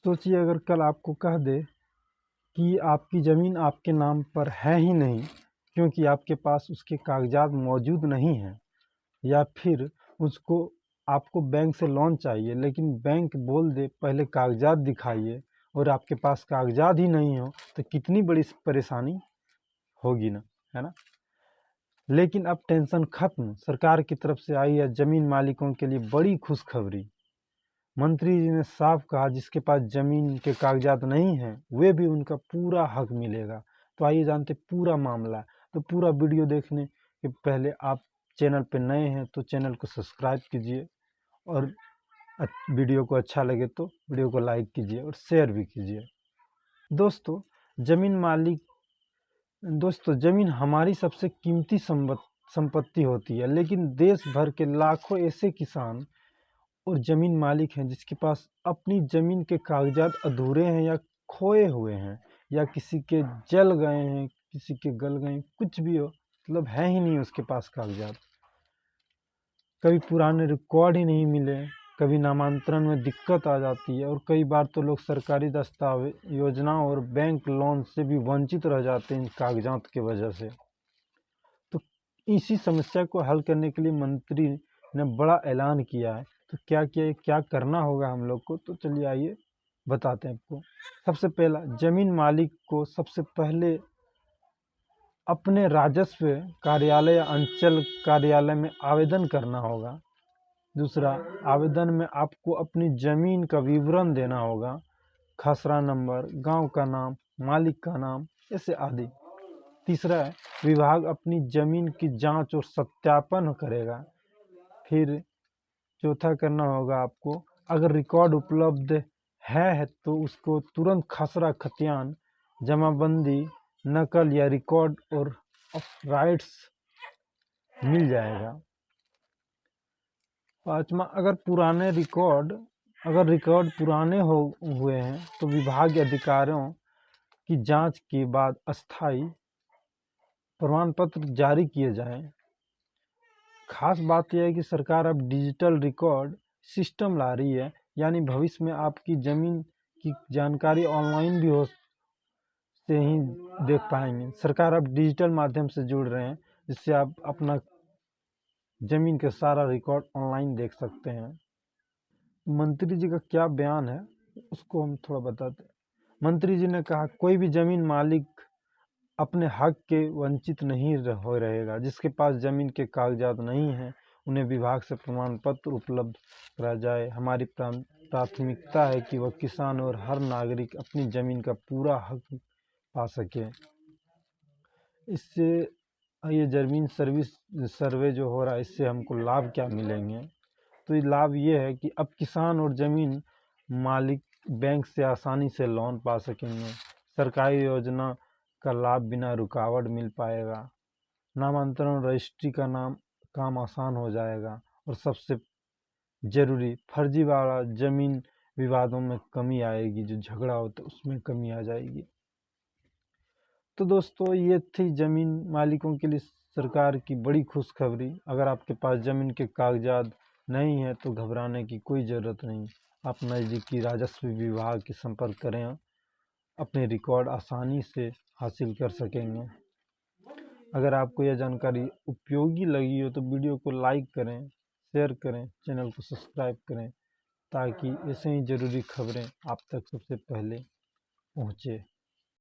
सोचिए अगर कल आपको कह दे कि आपकी ज़मीन आपके नाम पर है ही नहीं क्योंकि आपके पास उसके कागजात मौजूद नहीं हैं, या फिर उसको आपको बैंक से लोन चाहिए लेकिन बैंक बोल दे पहले कागजात दिखाइए और आपके पास कागजात ही नहीं हो, तो कितनी बड़ी परेशानी होगी ना, है ना। लेकिन अब टेंशन खत्म, सरकार की तरफ से आई है ज़मीन मालिकों के लिए बड़ी खुशखबरी। मंत्री जी ने साफ कहा जिसके पास जमीन के कागजात नहीं हैं वे भी उनका पूरा हक मिलेगा। तो आइए जानते पूरा मामला। तो पूरा वीडियो देखने के पहले आप चैनल पर नए हैं तो चैनल को सब्सक्राइब कीजिए और वीडियो को अच्छा लगे तो वीडियो को लाइक कीजिए और शेयर भी कीजिए। दोस्तों ज़मीन हमारी सबसे कीमती संपत्ति होती है, लेकिन देश भर के लाखों ऐसे किसान और ज़मीन मालिक हैं जिसके पास अपनी ज़मीन के कागजात अधूरे हैं या खोए हुए हैं या किसी के जल गए हैं, किसी के गल गए, कुछ भी हो, मतलब है ही नहीं उसके पास कागजात। कभी पुराने रिकॉर्ड ही नहीं मिले, कभी नामांतरण में दिक्कत आ जाती है और कई बार तो लोग सरकारी दस्तावेज योजनाओं और बैंक लोन से भी वंचित रह जाते हैं इन कागजात की वजह से। तो इसी समस्या को हल करने के लिए मंत्री ने बड़ा ऐलान किया है। तो क्या करना होगा हम लोग को, तो चलिए आइए बताते हैं आपको। सबसे पहला, जमीन मालिक को सबसे पहले अपने राजस्व कार्यालय या अंचल कार्यालय में आवेदन करना होगा। दूसरा, आवेदन में आपको अपनी जमीन का विवरण देना होगा, खसरा नंबर, गांव का नाम, मालिक का नाम, ऐसे आदि। तीसरा है, विभाग अपनी जमीन की जांच और सत्यापन करेगा। फिर चौथा करना होगा आपको, अगर रिकॉर्ड उपलब्ध है तो उसको तुरंत खसरा खतियान, जमाबंदी, नकल या रिकॉर्ड और ऑफ राइट्स मिल जाएगा। पांचवा, अगर रिकॉर्ड पुराने हुए हैं तो विभाग के अधिकारियों की जांच के बाद अस्थायी प्रमाण पत्र जारी किए जाएं। खास बात यह है कि सरकार अब डिजिटल रिकॉर्ड सिस्टम ला रही है, यानी भविष्य में आपकी ज़मीन की जानकारी ऑनलाइन भी हो से ही देख पाएंगे। सरकार अब डिजिटल माध्यम से जुड़ रहे हैं जिससे आप अपना ज़मीन का सारा रिकॉर्ड ऑनलाइन देख सकते हैं। मंत्री जी का क्या बयान है उसको हम थोड़ा बताते हैं। मंत्री जी ने कहा कोई भी ज़मीन मालिक अपने हक के वंचित नहीं हो रहेगा। जिसके पास ज़मीन के कागजात नहीं हैं उन्हें विभाग से प्रमाण पत्र उपलब्ध कराया जाए। हमारी प्राथमिकता है कि वह किसान और हर नागरिक अपनी ज़मीन का पूरा हक पा सके। इससे ये ज़मीन सर्वे जो हो रहा है इससे हमको लाभ क्या मिलेंगे, तो ये लाभ ये है कि अब किसान और ज़मीन मालिक बैंक से आसानी से लोन पा सकेंगे। सरकारी योजना का लाभ बिना रुकावट मिल पाएगा। नामांतरण रजिस्ट्री का काम आसान हो जाएगा और सबसे जरूरी, फर्जीवाड़ा जमीन विवादों में कमी आएगी, जो झगड़ा होता है उसमें कमी आ जाएगी। तो दोस्तों ये थी ज़मीन मालिकों के लिए सरकार की बड़ी खुशखबरी। अगर आपके पास ज़मीन के कागजात नहीं है तो घबराने की कोई ज़रूरत नहीं। आप नज़दीकी राजस्व विभाग के संपर्क करें, अपने रिकॉर्ड आसानी से हासिल कर सकेंगे। अगर आपको यह जानकारी उपयोगी लगी हो तो वीडियो को लाइक करें, शेयर करें, चैनल को सब्सक्राइब करें ताकि ऐसे ही ज़रूरी खबरें आप तक सबसे पहले पहुँचे।